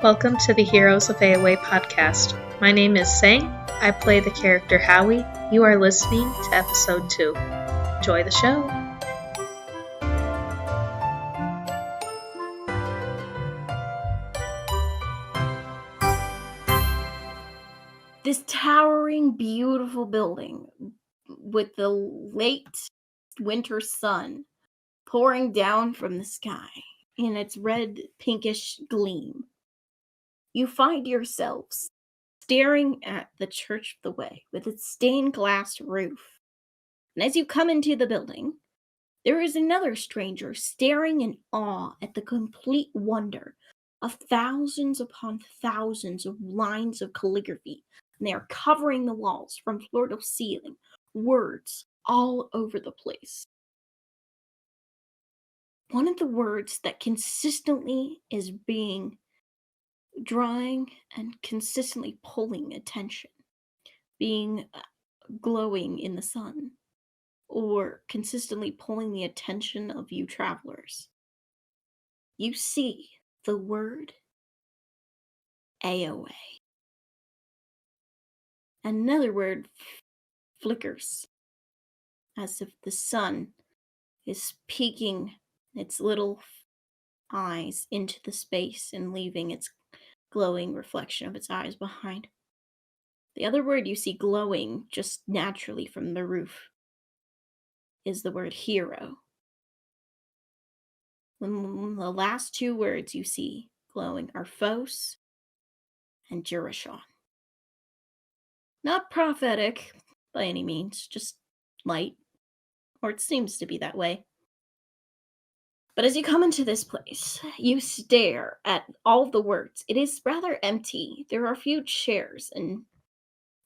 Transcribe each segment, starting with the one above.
Welcome to the Heroes of Aeowe podcast. My name is Sang. I play the character Howie. You are listening to episode 2. Enjoy the show. This towering, beautiful building with the late winter sun pouring down from the sky in its red pinkish gleam. You find yourselves staring at the Church of the Way with its stained glass roof. And as you come into the building, there is another stranger staring in awe at the complete wonder of thousands upon thousands of lines of calligraphy, and they are covering the walls from floor to ceiling, words all over the place. One of the words that consistently is being drawing and consistently pulling attention, being glowing in the sun, or consistently pulling the attention of you travelers. You see the word Aeowe. Another word flickers, as if the sun is peeking its little eyes into the space and leaving its glowing reflection of its eyes behind. The other word you see glowing just naturally from the roof is the word hero. The last two words you see glowing are Phos and Jurashon. Not prophetic by any means, just light, or it seems to be that way. But as you come into this place, you stare at all the words. It is rather empty. There are a few chairs and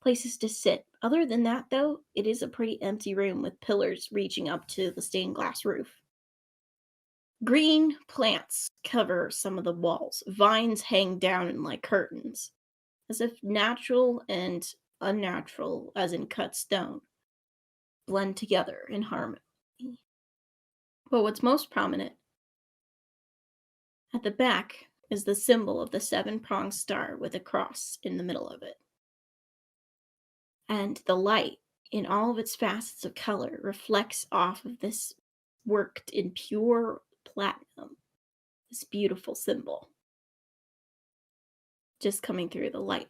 places to sit. Other than that, though, it is a pretty empty room with pillars reaching up to the stained glass roof. Green plants cover some of the walls. Vines hang down like curtains, as if natural and unnatural, as in cut stone, blend together in harmony. But what's most prominent at the back is the symbol of the 7-pronged star with a cross in the middle of it. And the light, in all of its facets of color, reflects off of this worked in pure platinum, this beautiful symbol, just coming through the light.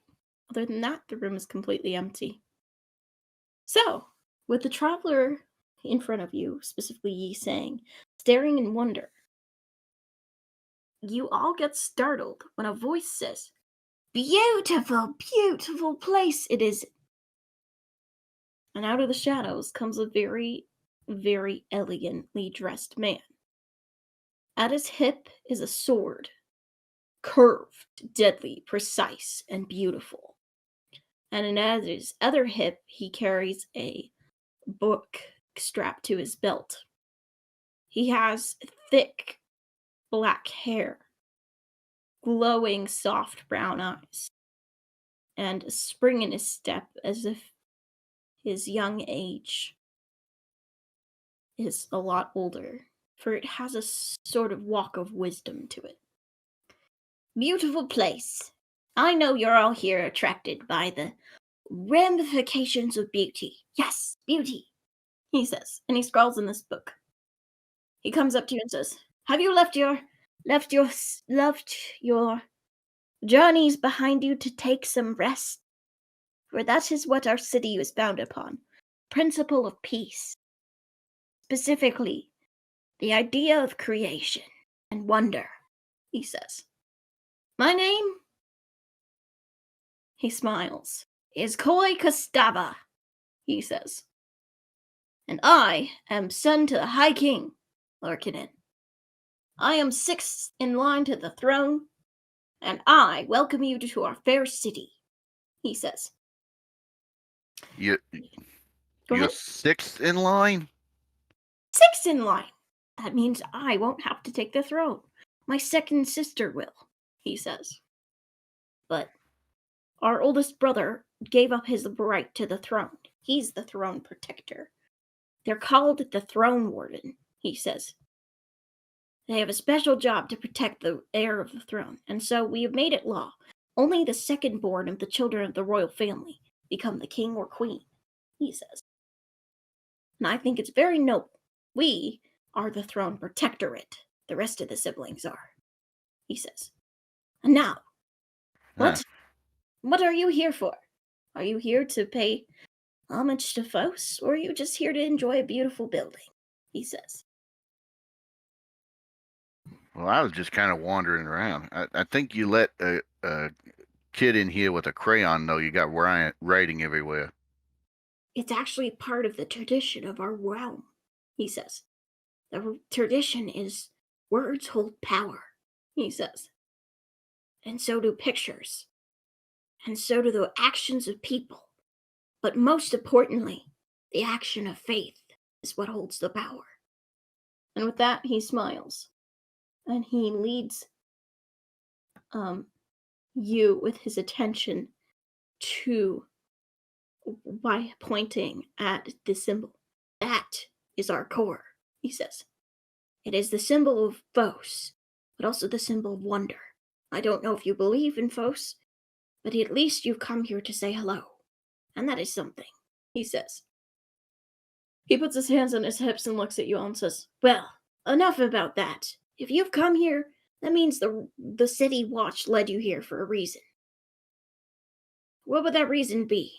Other than that, the room is completely empty. So, with the traveler in front of you, specifically Yi Sang, staring in wonder, you all get startled when a voice says, "Beautiful, beautiful place it is." And out of the shadows comes a very, very elegantly dressed man. At his hip is a sword, curved, deadly, precise, and beautiful. And at his other hip, he carries a book strapped to his belt. He has thick, black hair, glowing, soft brown eyes, and a spring in his step as if his young age is a lot older, for it has a sort of walk of wisdom to it. "Beautiful place. I know you're all here attracted by the ramifications of beauty. Yes, beauty," he says, and he scrawls in this book. He comes up to you and says, "Have you left your journeys behind you to take some rest? For that is what our city is founded upon, principle of peace. Specifically, the idea of creation and wonder," he says. "My name," he smiles, "is Koi Kostava," he says. "And I am son to the High King, Lorkinen. I am 6th in line to the throne, and I welcome you to our fair city," he says. You're Go ahead. 6th in line? 6th in line. That means I won't have to take the throne. My second sister will," he says. "But our oldest brother gave up his right to the throne. He's the throne protector. They're called the Throne Warden," he says. They have a special job to protect the heir of the throne, and so we have made it law. Only the second born of the children of the royal family become the king or queen, he says. And I think it's very noble. We are the throne protectorate. The rest of the siblings are, he says. And now, Huh. what are you here for? Are you here to pay homage to Phos, or are you just here to enjoy a beautiful building? He says. Well, I was just kind of wandering around. I think you let a kid in here with a crayon know you got writing everywhere. It's actually part of the tradition of our realm, he says. The tradition is words hold power, he says. And so do pictures. And so do the actions of people. But most importantly, the action of faith is what holds the power. And with that, he smiles. And he leads you with his attention to by pointing at the symbol. That is our core, he says. It is the symbol of Phos, but also the symbol of wonder. I don't know if you believe in Phos, but at least you've come here to say hello. And that is something, he says. He puts his hands on his hips and looks at you all and says, well, enough about that. If you've come here, that means the city watch led you here for a reason. What would that reason be?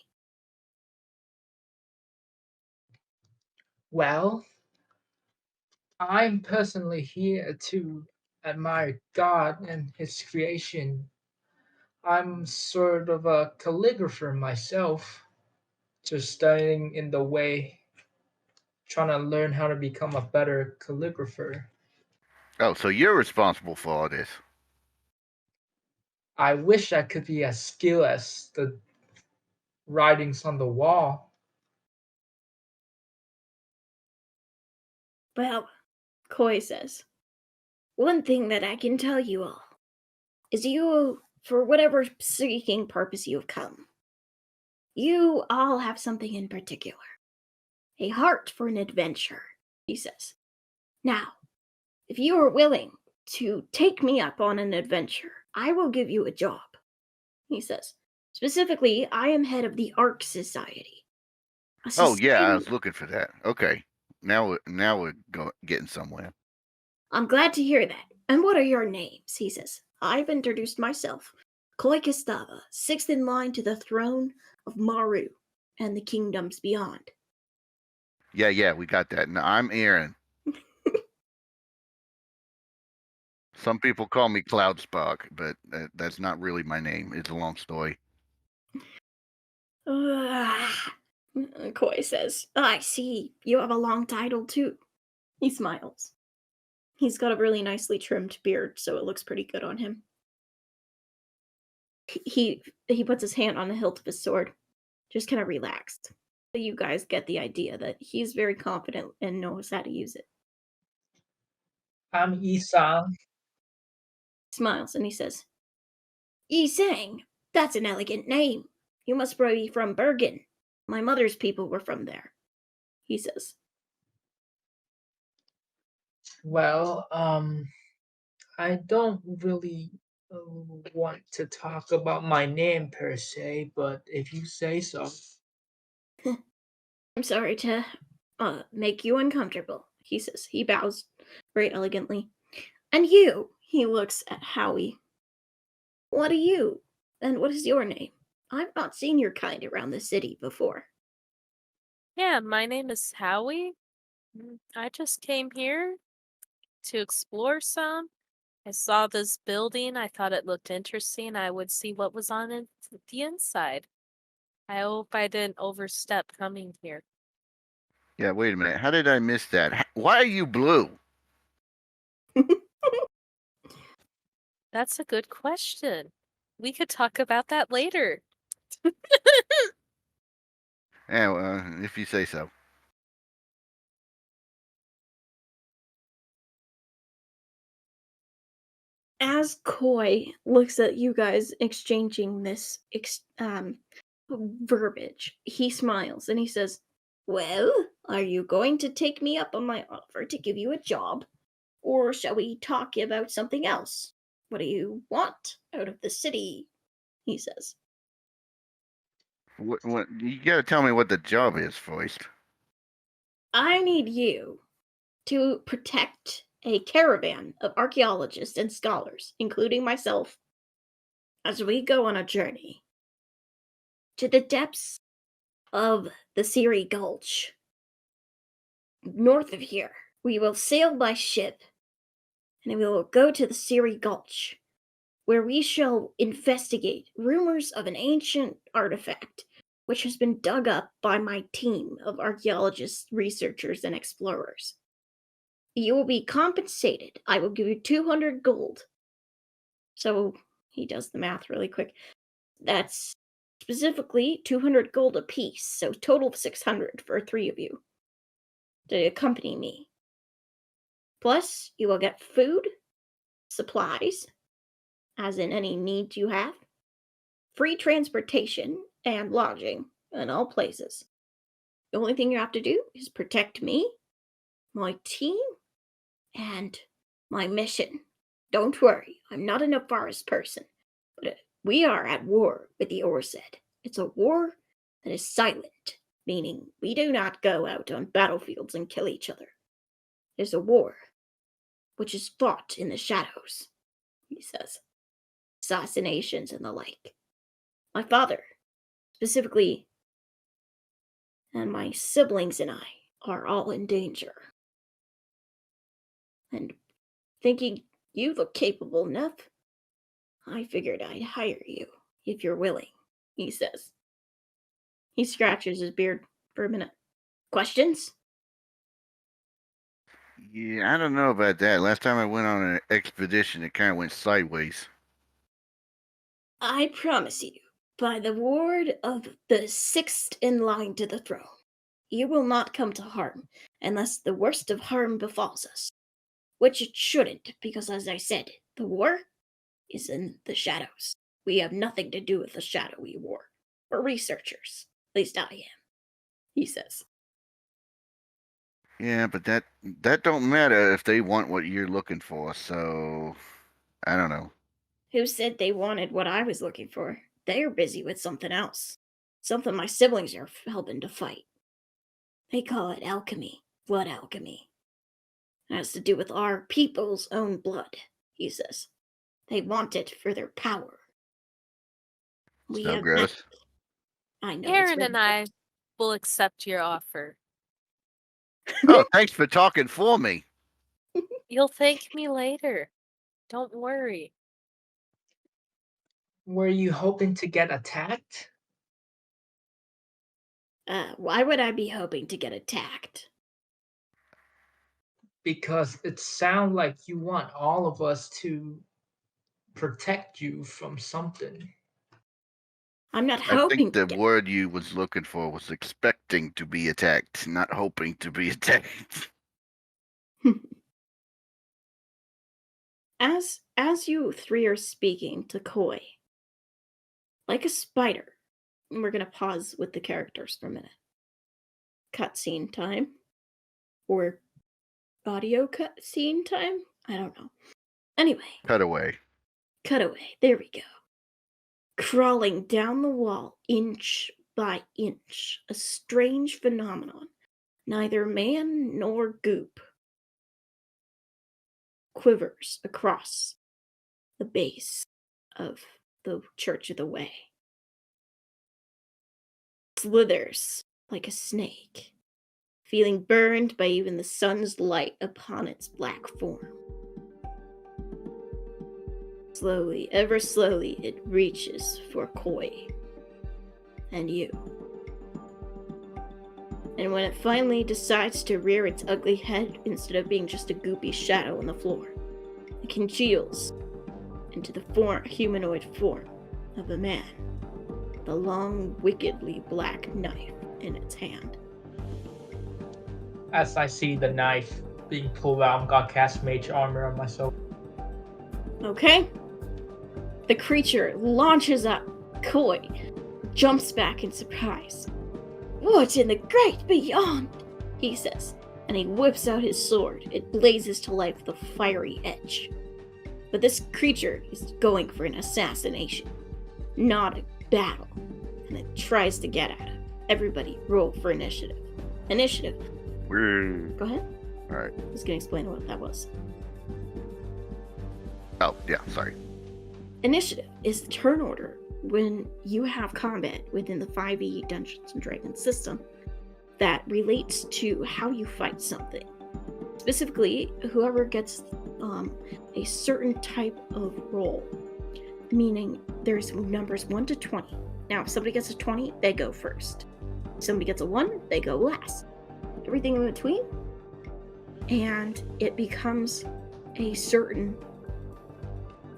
Well, I'm personally here to admire God and His creation. I'm sort of a calligrapher myself, just studying in the way, trying to learn how to become a better calligrapher. Oh, so you're responsible for all this. I wish I could be as skilled as the writings on the wall. Well, Koi says, one thing that I can tell you all is you, for whatever seeking purpose you have come, you all have something in particular. A heart for an adventure, he says. Now, if you are willing to take me up on an adventure, I will give you a job, he says. Specifically, I am head of the Ark Society. Oh yeah, I was looking for that. Okay, now we're getting somewhere. I'm glad to hear that. And what are your names? He says. I've introduced myself. Koi Kastava, sixth in line to the throne of Maru and the kingdoms beyond. Yeah, we got that. No, I'm Aaron. Some people call me Cloudspark, but that's not really my name. It's a long story. Koi says, I see. You have a long title, too. He smiles. He's got a really nicely trimmed beard, so it looks pretty good on him. He puts his hand on the hilt of his sword, just kind of relaxed. You guys get the idea that he's very confident and knows how to use it. I'm Isang. Smiles and he says, Isang, that's an elegant name. You must be from Bergen. My mother's people were from there, he says. Well, I don't really want to talk about my name per se, but if you say so. I'm sorry to make you uncomfortable, he says. He bows very elegantly. And you, he looks at Howie. What are you? And what is your name? I've not seen your kind around the city before. Yeah, my name is Howie. I just came here to explore some. I saw this building. I thought it looked interesting. I would see what was on the inside. I hope I didn't overstep coming here. Yeah, wait a minute. How did I miss that? Why are you blue? That's a good question. We could talk about that later. Yeah, well, if you say so. As Koi looks at you guys exchanging this verbiage, he smiles and he says, well, are you going to take me up on my offer to give you a job? or shall we talk about something else? What do you want out of the city? He says. What you gotta tell me what the job is first. I need you to protect a caravan of archaeologists and scholars, including myself, as we go on a journey to the depths of the Siri Gulch. North of here, we will sail by ship, and we will go to the Siri Gulch, where we shall investigate rumors of an ancient artifact which has been dug up by my team of archaeologists, researchers, and explorers. You will be compensated. I will give you 200 gold. So he does the math really quick. That's specifically 200 gold apiece, so total of 600 for 3 of you to accompany me. Plus, you will get food, supplies, as in any needs you have, free transportation, and lodging in all places. The only thing you have to do is protect me, my team, and my mission. Don't worry, I'm not a Nefaris person, but we are at war with the Orsed. It's a war that is silent, meaning we do not go out on battlefields and kill each other. There's a war which is fought in the shadows, he says. Assassinations and the like. My father, specifically, and my siblings and I are all in danger. And thinking you look capable enough, I figured I'd hire you if you're willing, he says. He scratches his beard for a minute. Questions? Yeah, I don't know about that. Last time I went on an expedition, it kind of went sideways. I promise you, by the ward of the sixth in line to the throne, you will not come to harm unless the worst of harm befalls us. Which it shouldn't, because as I said, the war is in the shadows. We have nothing to do with the shadowy war. We're researchers. At least I am, he says. Yeah, but that don't matter if they want what you're looking for. So I don't know. Who said they wanted what I was looking for? They're busy with something else. Something my siblings are helping to fight. They call it alchemy. Blood alchemy. It has to do with our people's own blood, he says. They want it for their power. It's no gross. I know. Aaron and I will accept your offer. Oh, thanks for talking for me. You'll thank me later. Don't worry. Were you hoping to get attacked? Why would I be hoping to get attacked? Because it sounds like you want all of us to protect you from something. I'm not I hoping think the word you was looking for was expecting to be attacked, not hoping to be attacked. As you three are speaking to Koi, like a spider, and we're gonna pause with the characters for a minute. Cutscene time. Or audio cutscene time? I don't know. Anyway. Cutaway. There we go. Crawling down the wall, inch by inch, a strange phenomenon, neither man nor goop, quivers across the base of the Church of the Way. Slithers like a snake, feeling burned by even the sun's light upon its black form. Slowly, ever slowly, it reaches for Koi and you. And when it finally decides to rear its ugly head instead of being just a goopy shadow on the floor, it congeals into the humanoid form of a man, with a long, wickedly black knife in its hand. As I see the knife being pulled out, I'm gonna cast Mage Armor on myself. Okay. The creature launches up. Koi jumps back in surprise. What in the great beyond? He says. and he whips out his sword. It blazes to life with a fiery edge. But this creature is going for an assassination, not a battle, and it tries to get at it. Everybody roll for initiative. Initiative. Go ahead. All right. I was going to explain what that was. Oh, yeah, sorry. Initiative is the turn order when you have combat within the 5e Dungeons & Dragons system that relates to how you fight something. Specifically, whoever gets a certain type of roll, meaning there's numbers 1 to 20. Now, if somebody gets a 20, they go first. If somebody gets a 1, they go last. Everything in between, and it becomes a certain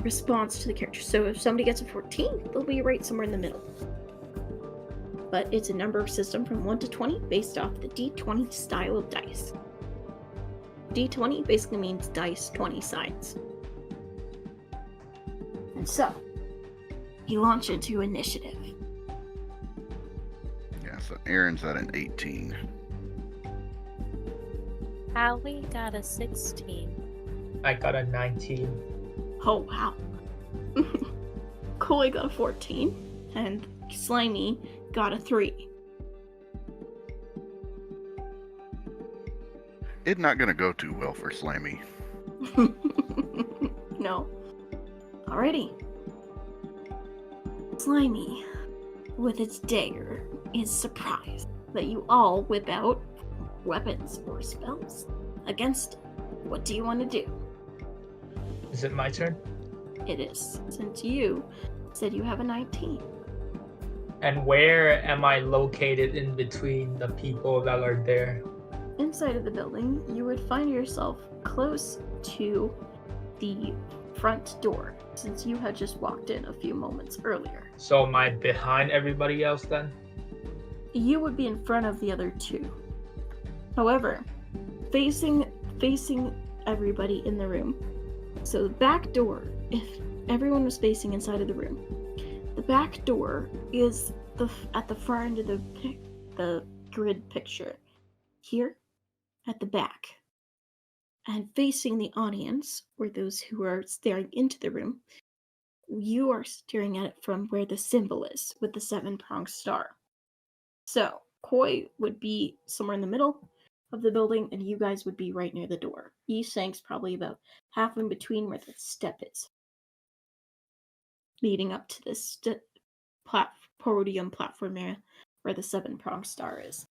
response to the character. So if somebody gets a 14, they'll be right somewhere in the middle. But it's a number system from 1 to 20 based off the D20 style of dice. D20 basically means dice 20 sides. And so, you launch into initiative. Yeah, so Aaron's at an 18. Howie got a 16. I got a 19. Oh, wow. Koi got a 14, and Slimy got a 3. It's not going to go too well for Slammy. No. Alrighty. Slimy, with its dagger, is surprised that you all whip out weapons or spells against it. What do you want to do? Is it my turn? It is, since you said you have a 19. And where am I located in between the people that are there? Inside of the building, you would find yourself close to the front door, since you had just walked in a few moments earlier. So am I behind everybody else then? You would be in front of the other two. However, facing everybody in the room. So the back door, if everyone was facing inside of the room, the back door is at the far end of the grid picture. Here, at the back. And facing the audience, or those who are staring into the room, you are staring at it from where the symbol is, with the 7-pronged star. So, Koi would be somewhere in the middle of the building, and you guys would be right near the door. Yisang's probably about half in between where the step is, leading up to this podium platform area where the 7-pronged star is.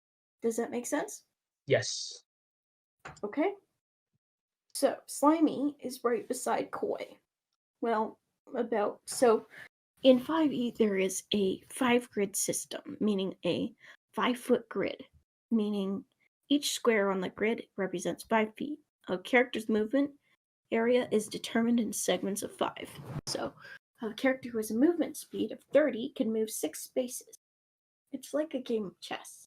Does that make sense? Yes. Okay. So, Slimy is right beside Koi. Well, so in 5e there is a 5-grid system, meaning a 5-foot grid, meaning each square on the grid represents 5 feet. A character's movement area is determined in segments of 5. So, a character who has a movement speed of 30 can move 6 spaces. It's like a game of chess,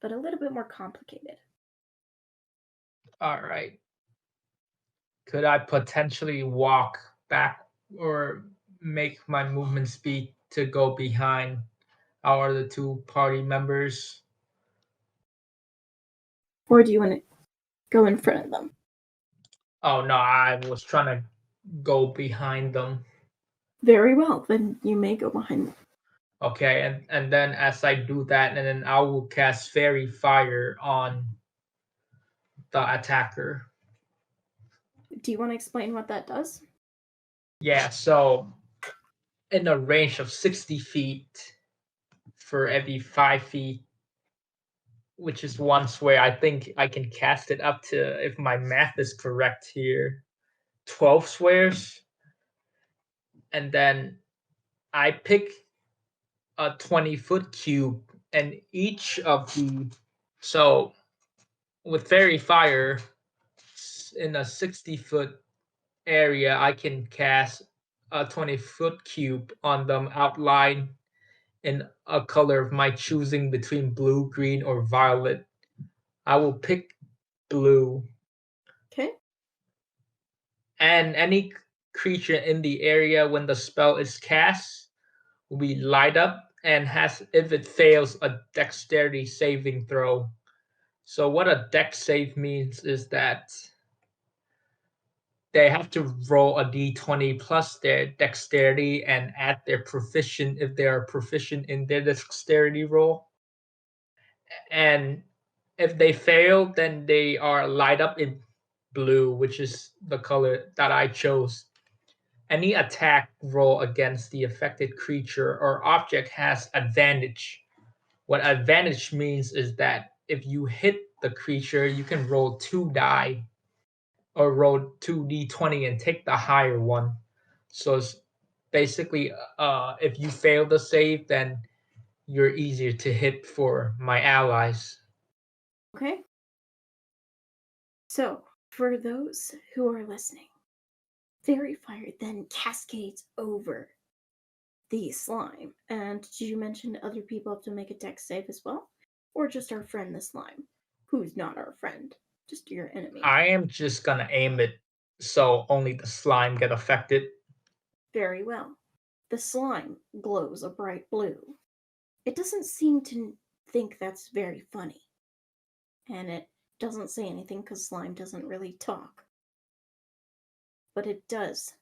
but a little bit more complicated. All right. Could I potentially walk back or make my movement speed to go behind our other 2 party members? Or do you want to go in front of them? Oh no, I was trying to go behind them. Very well, then you may go behind them. Okay, and then as I do that, and then I will cast Fairy Fire on the attacker. Do you want to explain what that does? Yeah, so in a range of 60 feet for every 5 feet, which is one square, I think I can cast it up to, if my math is correct here, 12 squares. And then I pick a 20-foot cube, and each of the. So with Fairy Fire, in a 60-foot area, I can cast a 20-foot cube on them outlined in a color of my choosing between blue, green, or violet. I will pick blue. Okay. And any creature in the area when the spell is cast will be light up and has, if it fails, a dexterity saving throw. So what a dex save means is that they have to roll a d20 plus their dexterity and add their proficient if they are proficient in their dexterity roll. And if they fail, then they are light up in blue, which is the color that I chose. Any attack roll against the affected creature or object has advantage. What advantage means is that if you hit the creature, you can roll 2 die or roll 2d20 and take the higher one. So it's basically, if you fail the save, then you're easier to hit for my allies. Okay. So, for those who are listening, fairy fire then cascades over the slime. And did you mention other people have to make a dex save as well? Or just our friend the slime, who's not our friend, just your enemy? I am just gonna aim it so only the slime get affected. Very well. The slime glows a bright blue. It doesn't seem to think that's very funny. And it doesn't say anything because slime doesn't really talk. But it does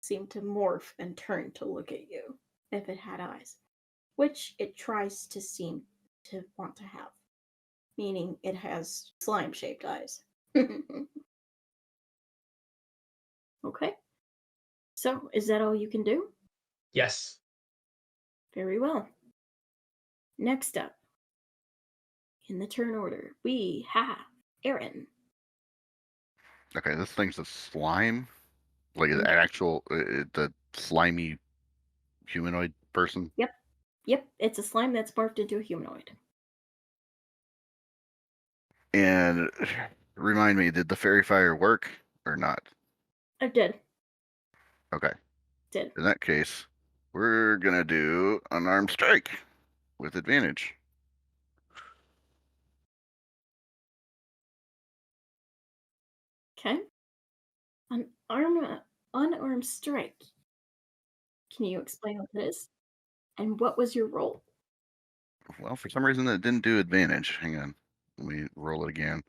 seem to morph and turn to look at you if it had eyes, which it tries to seem to want to have, meaning it has slime shaped eyes. Okay, so is that all you can do? Yes. Very well. Next up, in the turn order, we have Aaron. Okay, this thing's a slime, like an Yeah. actual the slimy humanoid person. Yep, it's a slime that's morphed into a humanoid. And remind me, did the fairy fire work or not? I did. Okay, Did. in that case, we're gonna do unarmed strike with advantage. Okay. An unarmed strike. Can you explain what it is? And what was your roll? Well, for some reason it didn't do advantage. Hang on, let me roll it again.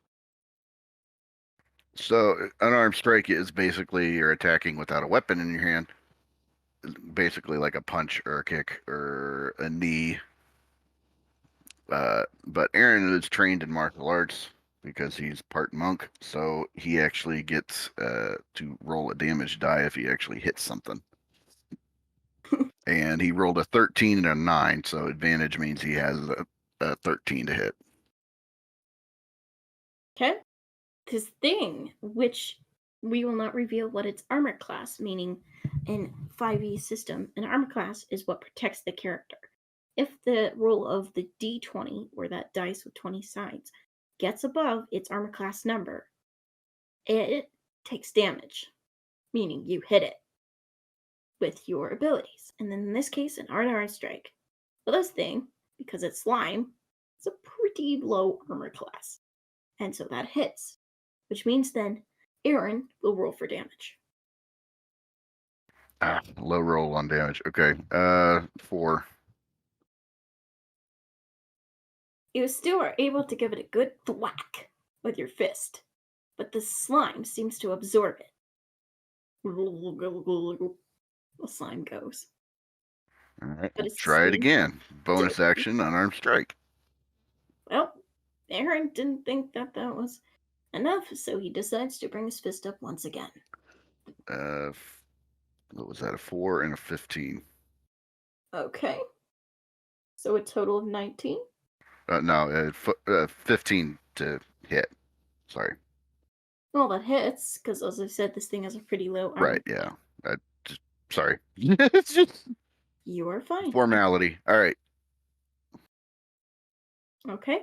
So unarmed strike is basically you're attacking without a weapon in your hand, basically like a punch or a kick or a knee. But Aaron is trained in martial arts because he's part monk, so he actually gets to roll a damage die if he actually hits something. And he rolled a 13 and a 9, so advantage means he has a 13 to hit. Okay. This thing, which we will not reveal what its armor class, meaning in 5e system, an armor class is what protects the character. If the roll of the d20, or that dice with 20 sides, gets above its armor class number, it takes damage, meaning you hit it with your abilities. And then in this case, an unarmed strike. Well, this thing, because it's slime, it's a pretty low armor class. And so that hits, which means then Aaron will roll for damage. Low roll on damage. Okay. 4. You still are able to give it a good thwack with your fist, but the slime seems to absorb it. The slime goes. All right. But it's Try it still- again. Bonus action, unarmed strike. Well, Aaron didn't think that was enough, so he decides to bring his fist up once again. What was that? A 4 and a 15. Okay. So a total of 19? No, 15 to hit. Sorry. Well, that hits, because as I said, this thing has a pretty low armor. Right, yeah. Sorry. It's just You are fine. formality. All right. Okay.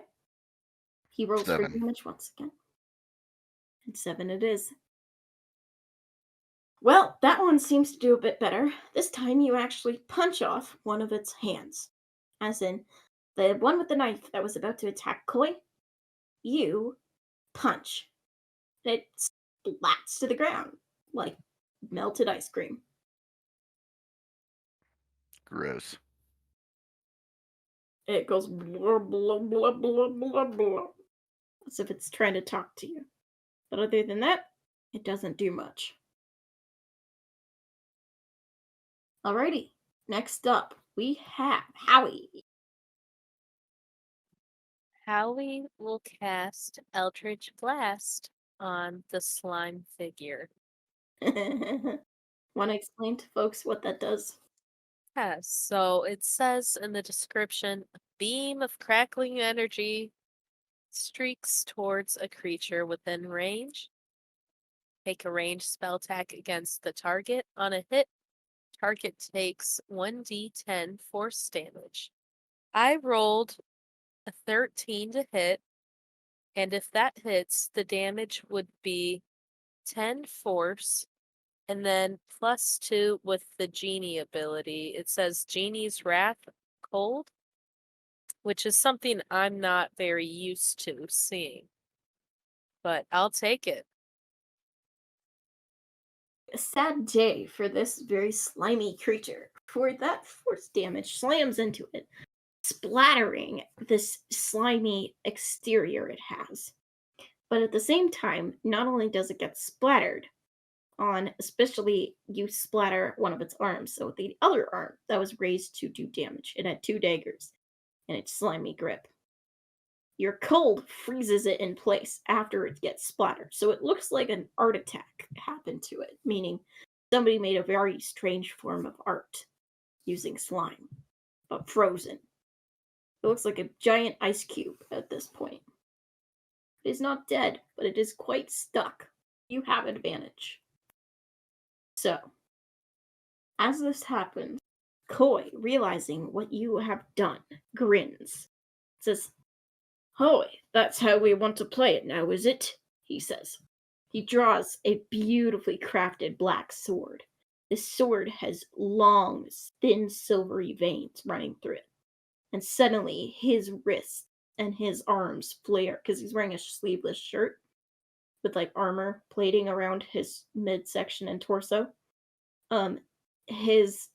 He rolls 7. for damage once again. And 7 it is. Well, that one seems to do a bit better. This time you actually punch off one of its hands. As in, the one with the knife that was about to attack Koi, you punch. It splats to the ground like melted ice cream. Gross. It goes blah, blah, blah, blah, blah, blah. as if it's trying to talk to you. But other than that, it doesn't do much. Alrighty, next up, we have Howie. Howie will cast Eldritch Blast on the slime figure. Want to explain to folks what that does? Yes, so it says in the description, a beam of crackling energy streaks towards a creature within range. Make a ranged spell attack against the target. On a hit, target takes 1d10 force damage. I rolled a 13 to hit, and if that hits, the damage would be 10 force, and then +2 with the Genie ability. It says Genie's Wrath Cold, which is something I'm not very used to seeing. But I'll take it. A sad day for this very slimy creature, for that force damage slams into it, splattering this slimy exterior it has. But at the same time, not only does it get splattered on, especially you splatter one of its arms, so the other arm that was raised to do damage, it had 2 daggers in its slimy grip. Your cold freezes it in place after it gets splattered, so it looks like an art attack happened to it, meaning somebody made a very strange form of art using slime, but frozen. It looks like a giant ice cube at this point. It is not dead, but it is quite stuck. You have advantage. So, as this happens, Koi, realizing what you have done, grins. Says, "Hoy, that's how we want to play it now, is it?" he says. He draws a beautifully crafted black sword. This sword has long, thin, silvery veins running through it. And suddenly, his wrists and his arms flare, because he's wearing a sleeveless shirt with like armor plating around his midsection and torso. His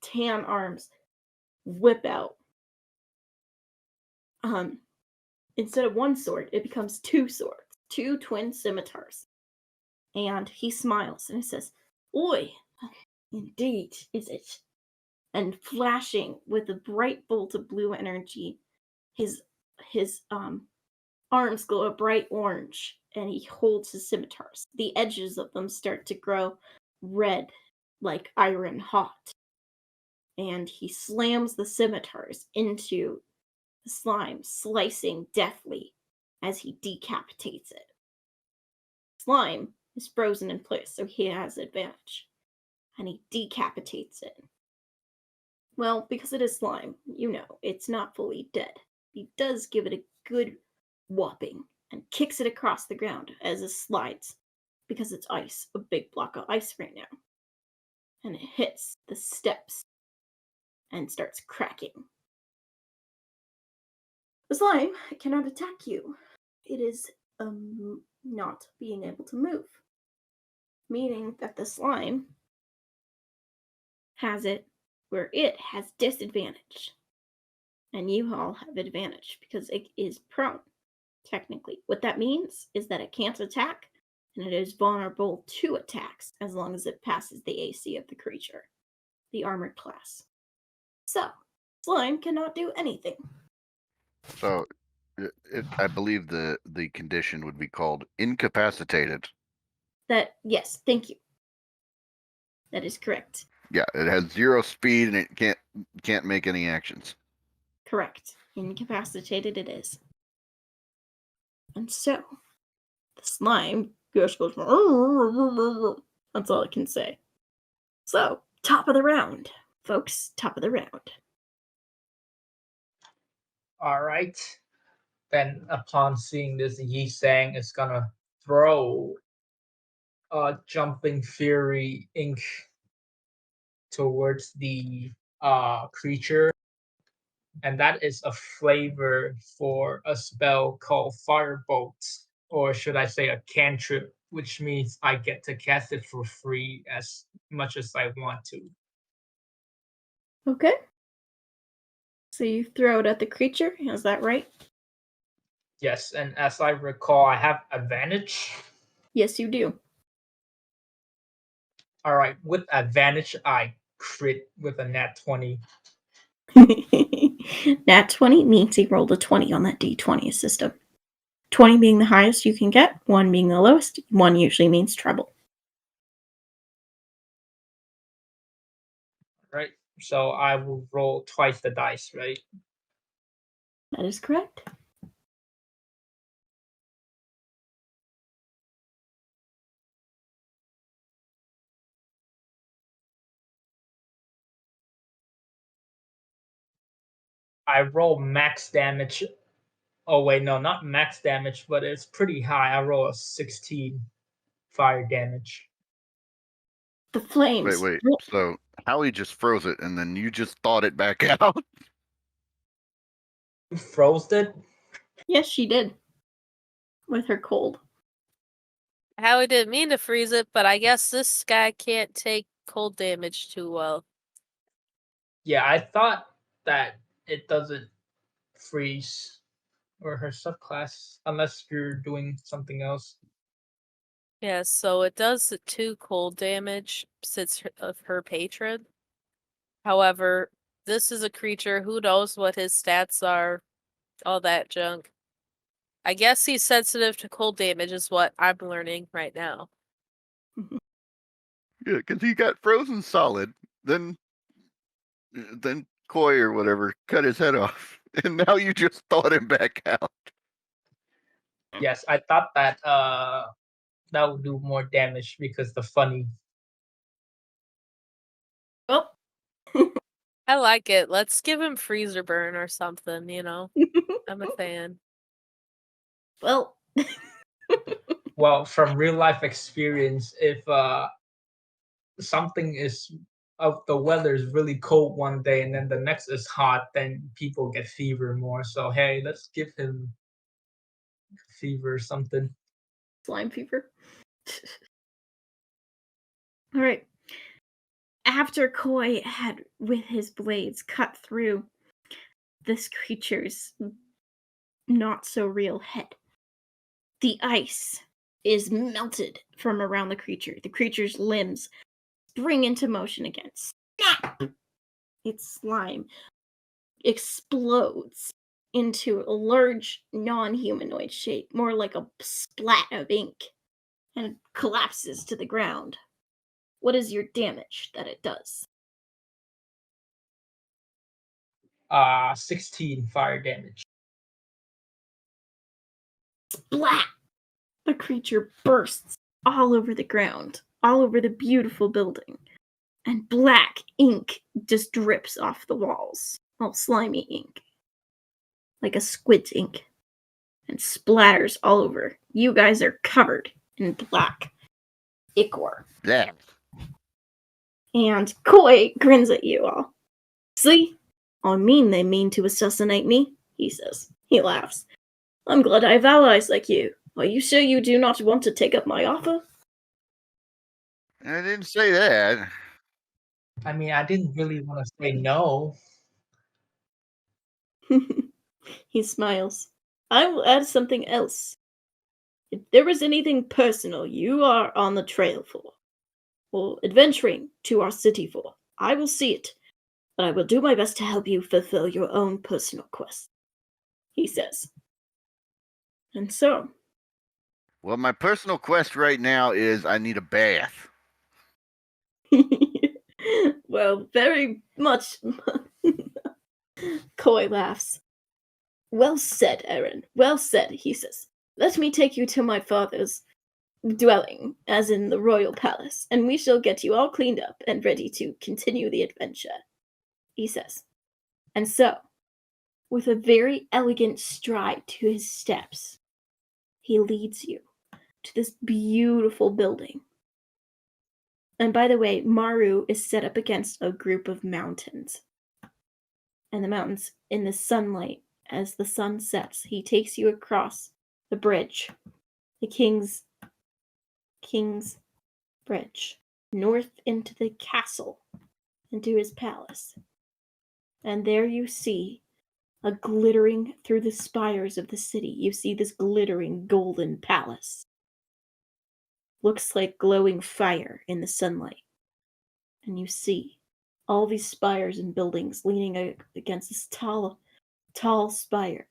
tan arms whip out. Instead of one sword, it becomes 2 swords, 2 twin scimitars. And he smiles and he says, "Oi, indeed, is it?" And flashing with a bright bolt of blue energy, his arms glow a bright orange, and he holds his scimitars. The edges of them start to grow red, like iron hot. And he slams the scimitars into the slime, slicing deftly as he decapitates it. Slime is frozen in place, so he has advantage. And he decapitates it. Well, because it is slime, it's not fully dead. He does give it a good whopping and kicks it across the ground as it slides, because it's ice, a big block of ice right now. And it hits the steps and starts cracking. The slime cannot attack you. It is not being able to move, meaning that the slime has it where it has disadvantage. And you all have advantage because it is prone, technically. What that means is that it can't attack, and it is vulnerable to attacks as long as it passes the AC of the creature, the armored class. So, slime cannot do anything. So, I believe the condition would be called incapacitated. Yes, thank you. That is correct. Yeah, it has 0 speed and it can't make any actions. Correct. Incapacitated it is. And so, the slime just goes, that's all it can say. So, top of the round, folks, top of the round. All right. Then, upon seeing this, Yi Sang is gonna throw Jumping Fury ink towards the creature, and that is a flavor for a spell called Firebolt, or should I say a cantrip, which means I get to cast it for free as much as I want to. Okay. So you throw it at the creature, is that right? Yes, and as I recall, I have advantage. Yes, you do. All right, with advantage, I crit with a nat 20. Nat 20 means he rolled a 20 on that d20 system. 20 being the highest you can get, 1 being the lowest. 1 usually means trouble. Right, so I will roll twice the dice, right? That is correct. I roll max damage. Oh wait, no, not max damage, but it's pretty high. I roll a 16 fire damage. The Wait, flames. wait. So Howie just froze it, and then you just thawed it back out. You froze it? Yes, she did. With her cold. Howie didn't mean to freeze it, but I guess this guy can't take cold damage too well. Yeah, I thought that it doesn't freeze or her subclass unless you're doing something else. Yeah, so it does 2 cold damage since of her patron. However, this is a creature, who knows what his stats are, all that junk. I guess he's sensitive to cold damage is what I'm learning right now. Yeah, because he got frozen solid. Then Koi or whatever cut his head off, and now you just thawed him back out. Yes, I thought that that would do more damage because the funny. Oh. I like it. Let's give him freezer burn or something, you know? I'm a fan. Well. Well, from real life experience, if something is the weather is really cold one day and then the next is hot, then people get fever more. So hey, let's give him fever or something. Slime fever. All right. After Koi had, with his blades, cut through this creature's not so real head, the ice is melted from around the creature. The creature's limbs spring into motion again. Snap! Its slime explodes into a large non-humanoid shape, more like a splat of ink, and collapses to the ground. What is your damage that it does? 16 fire damage. Splat! The creature bursts all over the ground, all over the beautiful building, and black ink just drips off the walls. All slimy ink. Like a squid's ink. And splatters all over. You guys are covered in black ichor. Yeah. And Koi grins at you all. See? I mean they mean to assassinate me, he says. He laughs. I'm glad I have allies like you. Are you sure you do not want to take up my offer? I didn't say that. I mean, I didn't really want to say no. He smiles. I will add something else. If there is anything personal you are on the trail for, or adventuring to our city for, I will see it, but I will do my best to help you fulfill your own personal quest, he says. And so, Well, my personal quest right now is I need a bath. well, very much. Koi laughs. Well said, Aaron. Well said, he says. Let me take you to my father's dwelling, as in the royal palace, and we shall get you all cleaned up and ready to continue the adventure, he says. And so, with a very elegant stride to his steps, he leads you to this beautiful building. And by the way, Maru is set up against a group of mountains. And the mountains, in the sunlight, as the sun sets, he takes you across the bridge, the King's Bridge, north into the castle, into his palace. And there you see glittering through the spires of the city. You see this glittering golden palace. Looks like glowing fire in the sunlight. And you see all these spires and buildings leaning against this tall, tall spire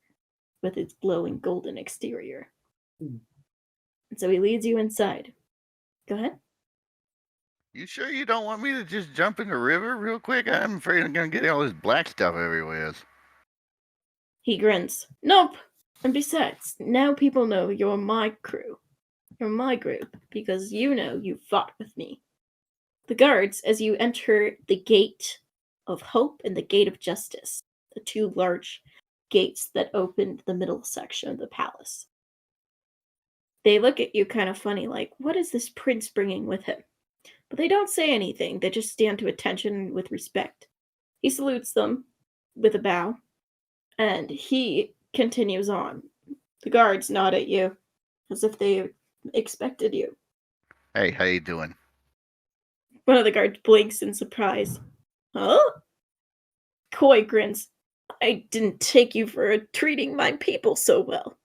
with its glowing golden exterior. And so he leads you inside. Go ahead. You sure you don't want me to just jump in the river real quick? I'm afraid I'm gonna get all this black stuff everywhere. He grins. Nope. And besides, now people know you're my crew. You're my group, because you know you fought with me. The guards, as you enter the Gate of Hope and the Gate of Justice, the two large gates that opened the middle section of the palace, they look at you kind of funny, like, what is this prince bringing with him? But they don't say anything. They just stand to attention with respect. He salutes them with a bow, and he continues on. The guards nod at you, as if they expected you. Hey, how you doing? One of the guards blinks in surprise. Huh? Coy grins. I didn't take you for treating my people so well.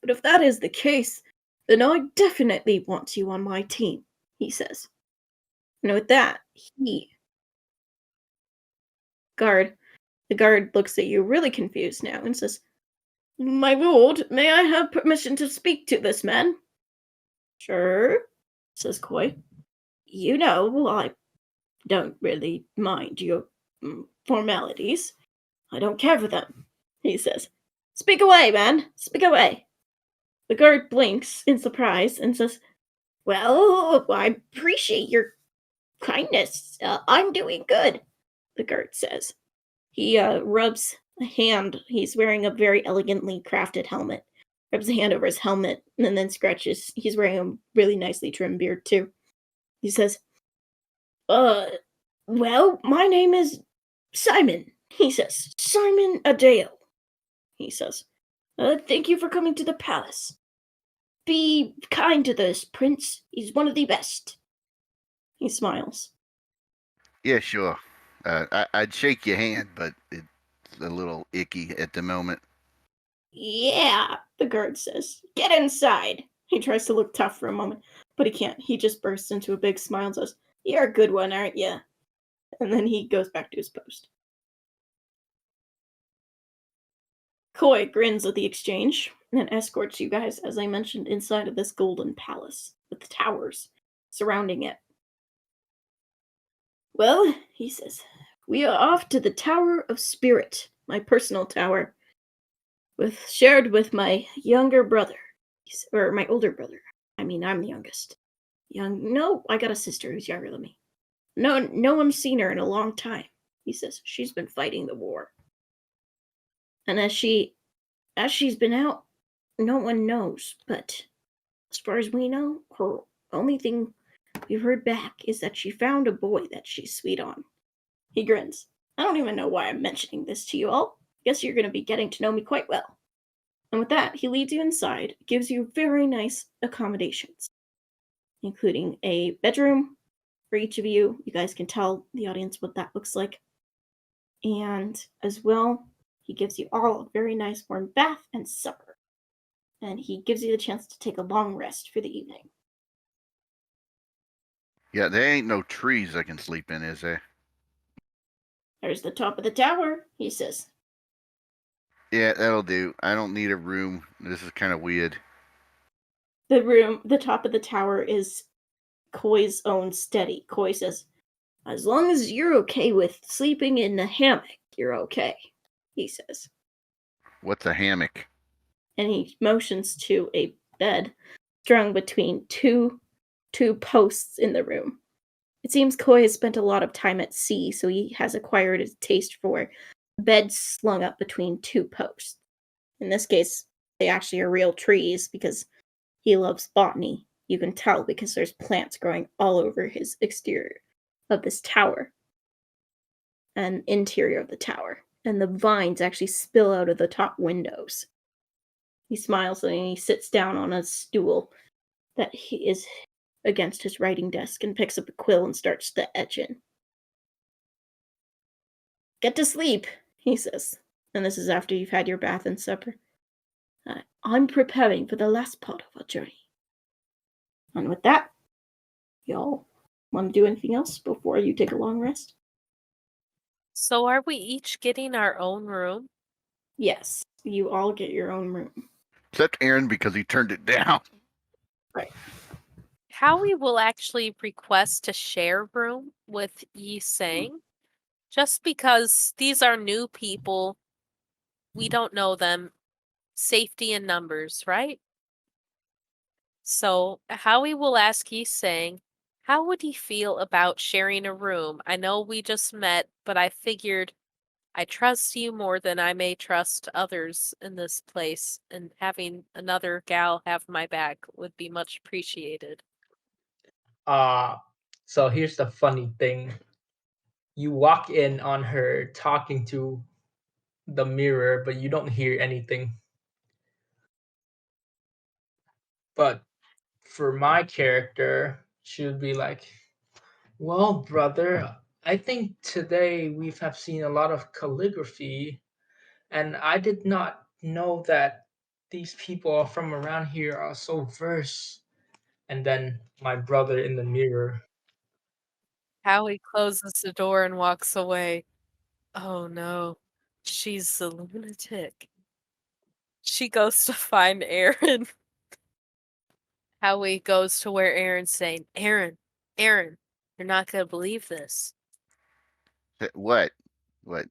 But if that is the case, then I definitely want you on my team, he says. And with that, the guard looks at you really confused now and says, My lord, may I have permission to speak to this man? Sure, says Coy. You know, I don't really mind your formalities. I don't care for them, he says. Speak away, man, speak away. The guard blinks in surprise and says, Well, I appreciate your kindness. I'm doing good, the guard says. He rubs a hand. He's wearing a very elegantly crafted helmet. Rubs a hand over his helmet and then scratches. He's wearing a really nicely trimmed beard, too. He says, well, my name is Simon, he says. Simon Aeowe, he says. Thank you for coming to the palace. Be kind to this prince. He's one of the best. He smiles. Yeah, sure. I'd shake your hand, but it's a little icky at the moment. Yeah, the guard says. Get inside. He tries to look tough for a moment, but he can't. He just bursts into a big smile and says, You're a good one, aren't you? And then he goes back to his post. Coy grins at the exchange and escorts you guys, as I mentioned, inside of this golden palace with the towers surrounding it. Well, he says, we are off to the Tower of Spirit, my personal tower, shared with my younger brother, or my older brother. I mean, I'm the youngest. No, I got a sister who's younger than me. No one's seen her in a long time, he says. She's been fighting the war. And as she's been out, no one knows, but as far as we know, her only thing we've heard back is that she found a boy that she's sweet on. He grins. I don't even know why I'm mentioning this to you all. Guess you're going to be getting to know me quite well. And with that, he leads you inside, gives you very nice accommodations, including a bedroom for each of you. You guys can tell the audience what that looks like. And as well, he gives you all a very nice warm bath and supper. And he gives you the chance to take a long rest for the evening. Yeah, there ain't no trees I can sleep in, is there? There's the top of the tower, he says. Yeah, that'll do. I don't need a room. This is kind of weird. The top of the tower is Coy's own steady. Coy says, as long as you're okay with sleeping in a hammock, you're okay, he says. What's a hammock? And he motions to a bed strung between two posts in the room. It seems Coy has spent a lot of time at sea, so he has acquired a taste for beds slung up between two posts. In this case, they actually are real trees because he loves botany. You can tell because there's plants growing all over his exterior of this tower and interior of the tower. And the vines actually spill out of the top windows. He smiles and he sits down on a stool that he is against his writing desk and picks up a quill and starts to etch in. Get to sleep, he says. and this is after you've had your bath and supper. I'm preparing for the last part of our journey. And with that, y'all want to do anything else before you take a long rest? So are we each getting our own room? Yes, you all get your own room. Except Aaron because he turned it down. Right. Howie will actually request to share room with Yi Sang, just because these are new people. We don't know them. Safety in numbers, right? So Howie will ask Yi Sang, how would he feel about sharing a room? I know we just met, but I figured I trust you more than I may trust others in this place, and having another gal have my back would be much appreciated. So here's the funny thing. You walk in on her talking to the mirror, but you don't hear anything. But for my character, she would be like, well, brother, I think today we have seen a lot of calligraphy, and I did not know that these people from around here are so versed. And then my brother in the mirror. Howie closes the door and walks away. Oh no, she's a lunatic. She goes to find Aaron. Howie goes to where Aaron's saying, Aaron, you're not gonna believe this. What? What?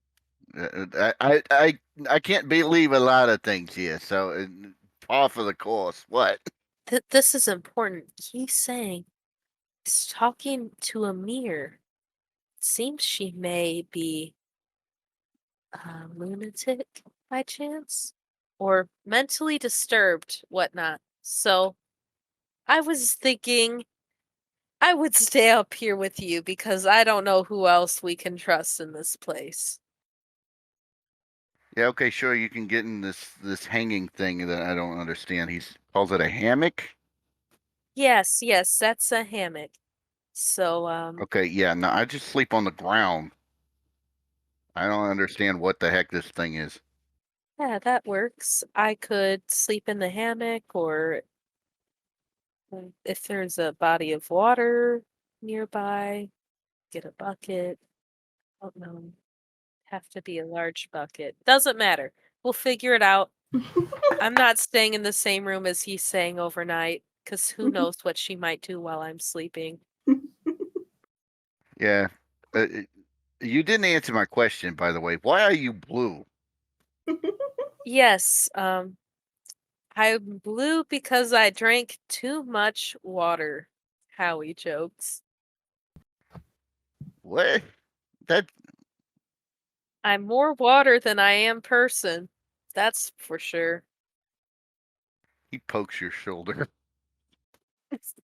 I can't believe a lot of things here. So, par for the course. What? This is important. He's saying he's talking to a mirror. Seems she may be a lunatic by chance, or mentally disturbed, whatnot. So I was thinking I would stay up here with you because I don't know who else we can trust in this place. Yeah, okay, sure. You can get in this hanging thing that I don't understand. He calls it a hammock. Yes, that's a hammock. So, Okay, yeah. No, I just sleep on the ground. I don't understand what the heck this thing is. yeah, that works. I could sleep in the hammock, or if there's a body of water nearby, get a bucket. I don't know. Have to be a large bucket. Doesn't matter. We'll figure it out. I'm not staying in the same room as he's staying overnight, because who knows what she might do while I'm sleeping. Yeah. Uh, you didn't answer my question, by the way. Why are you blue? Yes, I'm blue because I drank too much water. Howie jokes. What? That I'm more water than I am person. That's for sure. he pokes your shoulder.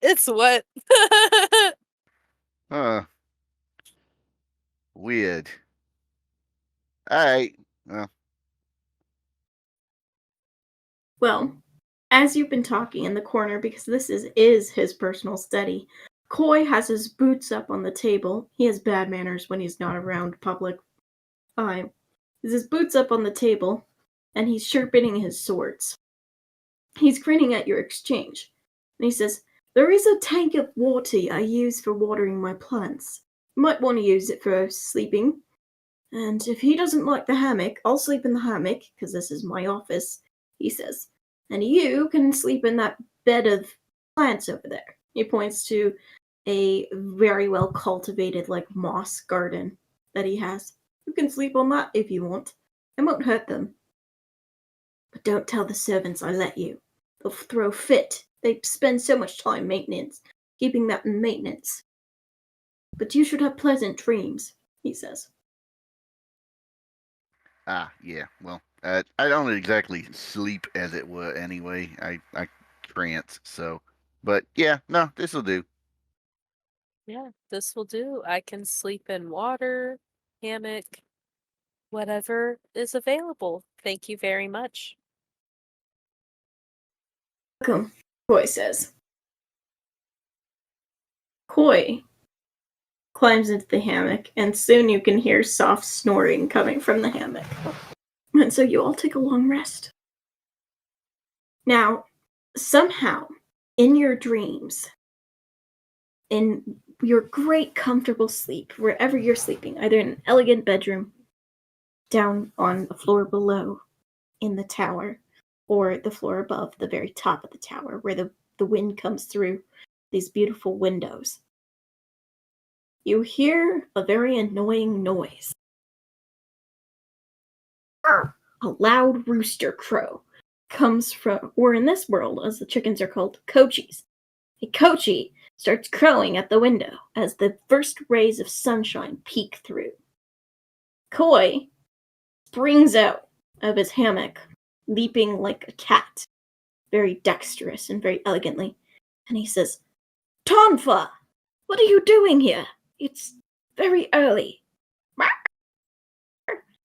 It's wet. Huh. Weird. All right. Well, Well, as you've been talking in the corner, because this is his personal study, Koi has his boots up on the table. He has bad manners when he's not around public. His boots up on the table, and he's sharpening his swords. He's grinning at your exchange, and he says, "There is a tank of water I use for watering my plants. You might want to use it for sleeping. And if he doesn't like the hammock, I'll sleep in the hammock, because this is my office," he says. "And you can sleep in that bed of plants over there." He points to a very well cultivated, like, moss garden that he has. "You can sleep on that if you want. It won't hurt them. But don't tell the servants I let you. They'll throw a fit. They spend so much time keeping that in maintenance. But you should have pleasant dreams," he says. yeah. Well, I don't exactly sleep, as it were, anyway. I trance. So, but yeah, no, this will do. Yeah, this will do. I can sleep in water, hammock, whatever is available. Thank you very much. "Welcome," Koi says. Koi climbs into the hammock, and soon you can hear soft snoring coming from the hammock. And so you all take a long rest. Now, somehow, in your dreams, in your great comfortable sleep, wherever you're sleeping, either in an elegant bedroom, down on the floor below in the tower, or the floor above, the very top of the tower, where the wind comes through these beautiful windows, you hear a very annoying noise. A loud rooster crow comes from, or in this world, as the chickens are called, coachies. A coachie starts crowing at the window as the first rays of sunshine peek through. Koi springs out of his hammock, leaping like a cat, very dexterous and very elegantly, and he says, Tonfa, what are you doing here? It's very early.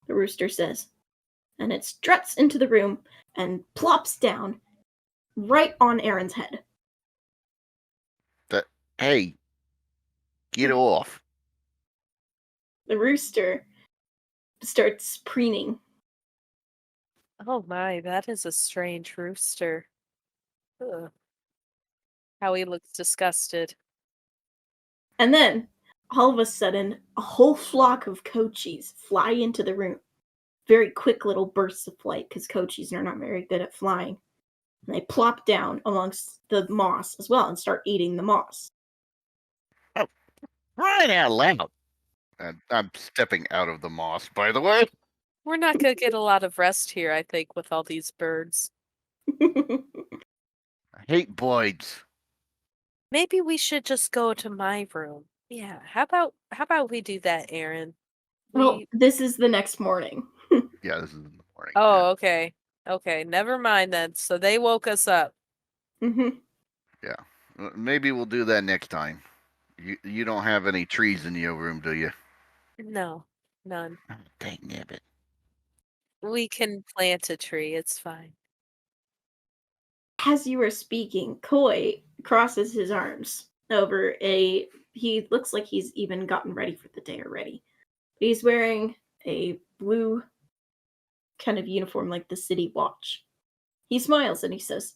The rooster says, and it struts into the room and plops down right on Aaron's head. Hey, get off. The rooster starts preening. Oh my, that is a strange rooster. Ugh. Howie looks disgusted. And then, all of a sudden, a whole flock of coachies fly into the room. Very quick little bursts of flight, because coachies are not very good at flying. And they plop down amongst the moss as well and start eating the moss. Oh, right out loud. I'm stepping out of the moss, by the way. We're not gonna get a lot of rest here, I think, with all these birds. I hate birds. Maybe we should just go to my room. Yeah, how about we do that, Aaron? Well, this is the next morning. Yeah, this is in the morning. Oh, yeah. okay. Okay, never mind then. So they woke us up. Mm-hmm. Yeah. Maybe we'll do that next time. You don't have any trees in your room, do you? No, none. Oh, dang it. We can plant a tree, it's fine. As you are speaking, Koi crosses his arms over a. He looks like he's even gotten ready for the day already. He's wearing a blue kind of uniform like the city watch. He smiles and he says,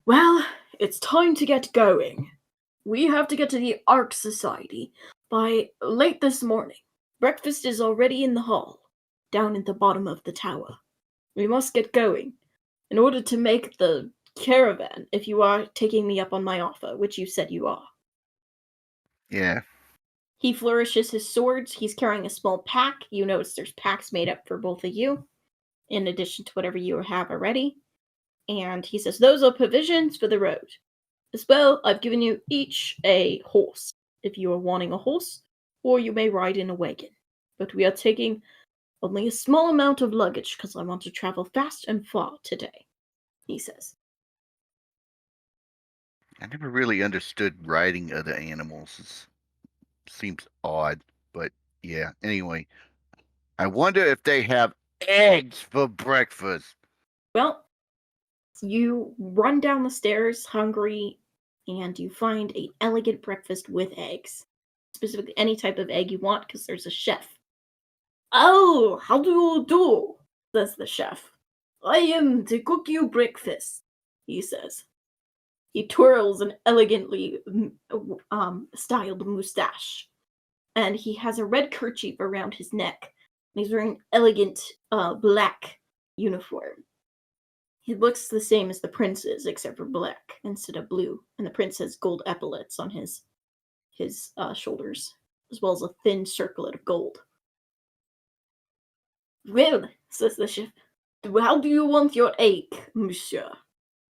Well, it's time to get going. We have to get to the Ark Society by late this morning. Breakfast is already in the hall, down at the bottom of the tower. We must get going in order to make the caravan if you are taking me up on my offer, which you said you are. Yeah. He flourishes his swords. He's carrying a small pack. You notice there's packs made up for both of you, in addition to whatever you have already. And he says, Those are provisions for the road. As well, I've given you each a horse, if you are wanting a horse, or you may ride in a wagon. But we are taking only a small amount of luggage because I want to travel fast and far today, he says. I never really understood riding other animals. It seems odd, but yeah. Anyway, I wonder if they have eggs for breakfast. Well, you run down the stairs hungry, and you find an elegant breakfast with eggs. Specifically, any type of egg you want, because there's a chef. Oh, how do you do? Says the chef. I am to cook you breakfast, he says. He twirls an elegantly styled mustache, and he has a red kerchief around his neck, and he's wearing elegant black uniform. He looks the same as the prince's, except for black instead of blue, and the prince has gold epaulets on his shoulders, as well as a thin circlet of gold. Well, says the chef, how do you want your egg, monsieur?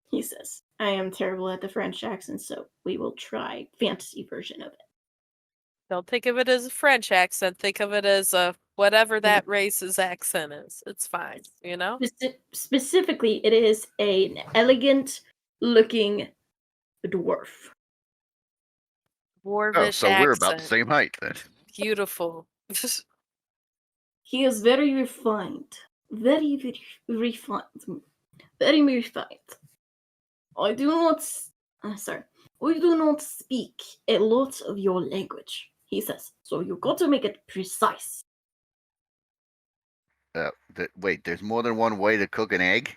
He says. I am terrible at the French accent, so we will try fantasy version of it. Don't think of it as a French accent. Think of it as a whatever that race's accent is. It's fine, you know? Specifically, it is an elegant-looking dwarf. Dwarvish so we're about the accent. same height then. Beautiful. He is very refined. Very, very refined. Very refined. I do not speak a lot of your language, he says. So you got to make it precise. Wait, there's more than one way to cook an egg?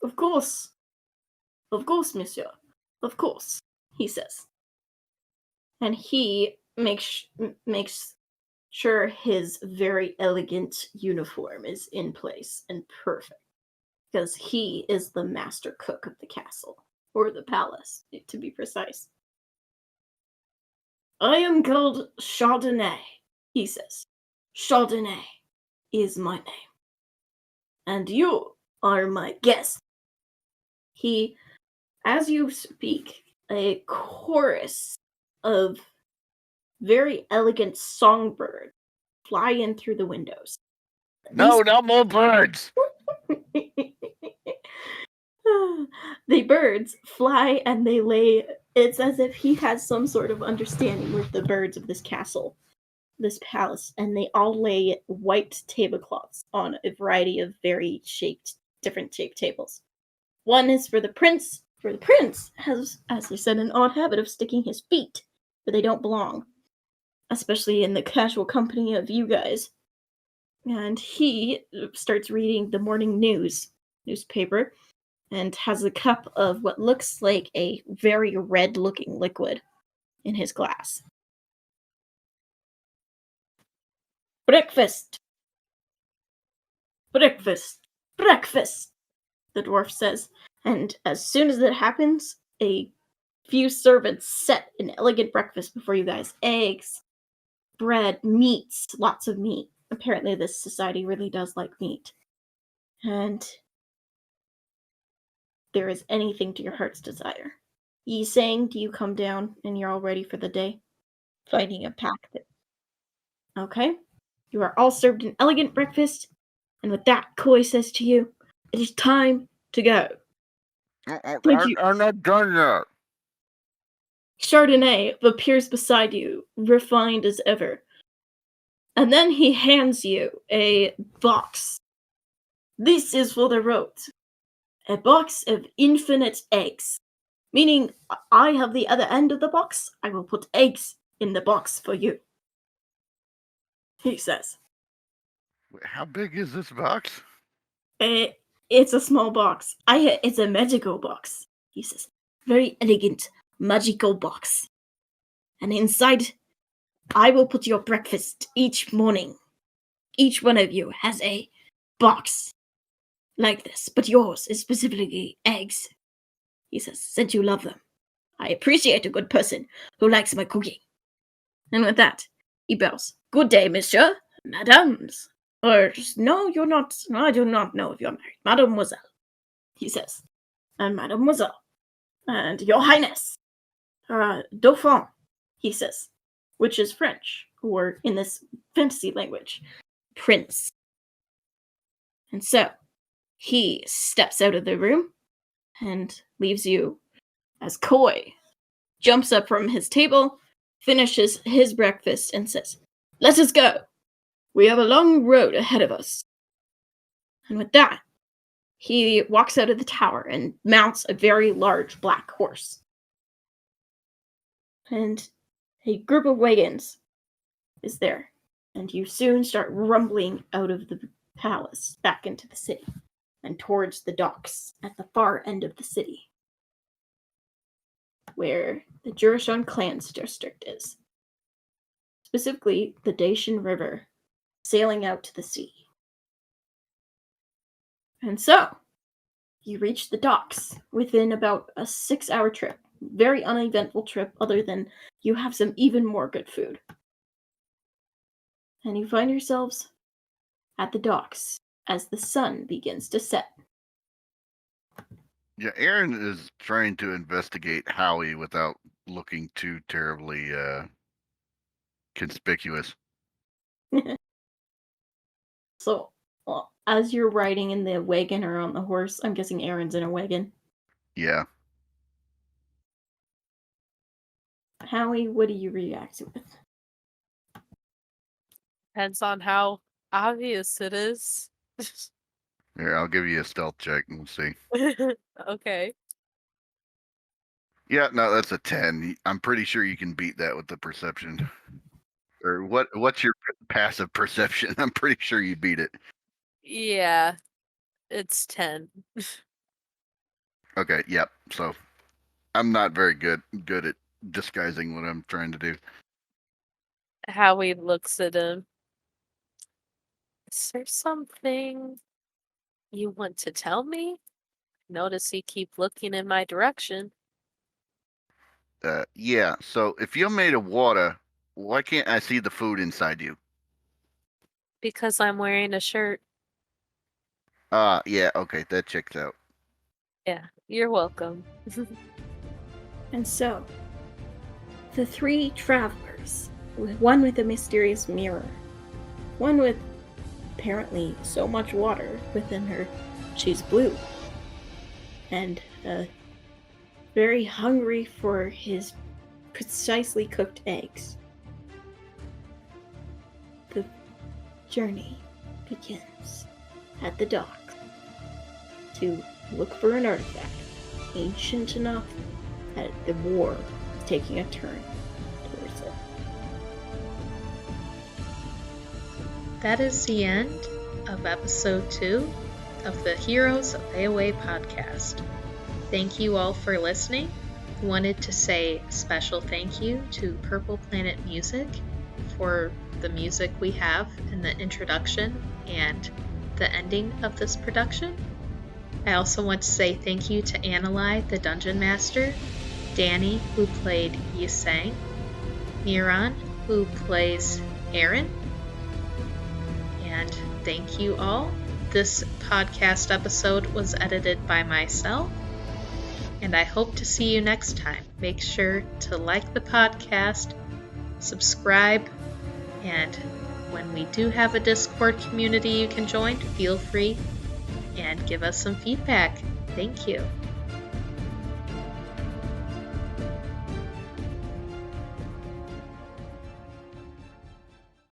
Of course. Of course, monsieur. Of course, he says. And he makes sure his very elegant uniform is in place and perfect. Because he is the master cook of the castle. Or the palace, to be precise. I am called Chardonnay, he says. Chardonnay is my name. And you are my guest. He, as you speak, a chorus of very elegant songbirds fly in through the windows. No, not more birds! The birds fly and they lay. It's as if he has some sort of understanding with the birds of this castle, this palace, and they all lay white tablecloths on a variety of different shaped tables. One is for the prince, for the prince has, as I said, an odd habit of sticking his feet where they don't belong, especially in the casual company of you guys. And he starts reading the morning newspaper, and has a cup of what looks like a very red-looking liquid in his glass. Breakfast! Breakfast! Breakfast! The dwarf says, and as soon as it happens, a few servants set an elegant breakfast before you guys. Eggs, bread, meats, lots of meat. Apparently this society really does like meat. And there is anything to your heart's desire. Yi saying, do you come down and you're all ready for the day? Finding a pack that... Okay. You are all served an elegant breakfast, and with that, Koi says to you, it is time to go. Thank you. I'm not done yet. Chardonnay appears beside you, refined as ever. And then he hands you a box. This is for the road. A box of infinite eggs. Meaning, I have the other end of the box. I will put eggs in the box for you. He says. How big is this box? It's a small box. It's a magical box. He says. Very elegant, magical box. And inside, I will put your breakfast each morning. Each one of you has a box like this, but yours is specifically eggs. He says, since you love them. I appreciate a good person who likes my cooking. And with that, he bows. Good day, monsieur, madams. Or, no, you're not. I do not know if you're married. Mademoiselle, he says. And mademoiselle. And your highness. Dauphin, he says. Which is French, or in this fantasy language, prince. And so, he steps out of the room and leaves you as Koi jumps up from his table, finishes his breakfast, and says, let us go. We have a long road ahead of us. And with that, he walks out of the tower and mounts a very large black horse. And a group of wagons is there. And you soon start rumbling out of the palace back into the city and towards the docks at the far end of the city, where the Jurashon Clans district is. Specifically, the Dacian River, sailing out to the sea. And so, you reach the docks within about a 6-hour trip. Very uneventful trip, other than you have some even more good food. And you find yourselves at the docks as the sun begins to set. Yeah, Aaron is trying to investigate Howie without looking too terribly conspicuous. So, well, as you're riding in the wagon or on the horse, I'm guessing Aaron's in a wagon. Yeah. Howie, what do you react with? Depends on how obvious it is. Here, I'll give you a stealth check and we'll see. Okay. Yeah, no, that's a 10. I'm pretty sure you can beat that with the perception. Or what's your passive perception? I'm pretty sure you beat it. Yeah, it's 10. Okay, yep. So I'm not very good at disguising what I'm trying to do. Howie looks at him. Is there something you want to tell me? Notice you keep looking in my direction. Yeah. So if you're made of water, why can't I see the food inside you? Because I'm wearing a shirt. Yeah. Okay, that checks out. Yeah, you're welcome. And so, the three travelers, one with a mysterious mirror, one with apparently so much water within her, she's blue, and very hungry for his precisely cooked eggs. The journey begins at the docks to look for an artifact ancient enough that the war is taking a turn towards it. That is the end of episode 2 of the Heroes of Aeowe podcast. Thank you all for listening. Wanted to say a special thank you to Purple Planet Music for the music we have in the introduction and the ending of this production. I also want to say thank you to Annalai, the Dungeon Master, Danny, who played Yisang, Miran, who plays Aaron, and thank you all. This podcast episode was edited by myself, and I hope to see you next time. Make sure to like the podcast, subscribe, and when we do have a Discord community you can join, feel free and give us some feedback. Thank you.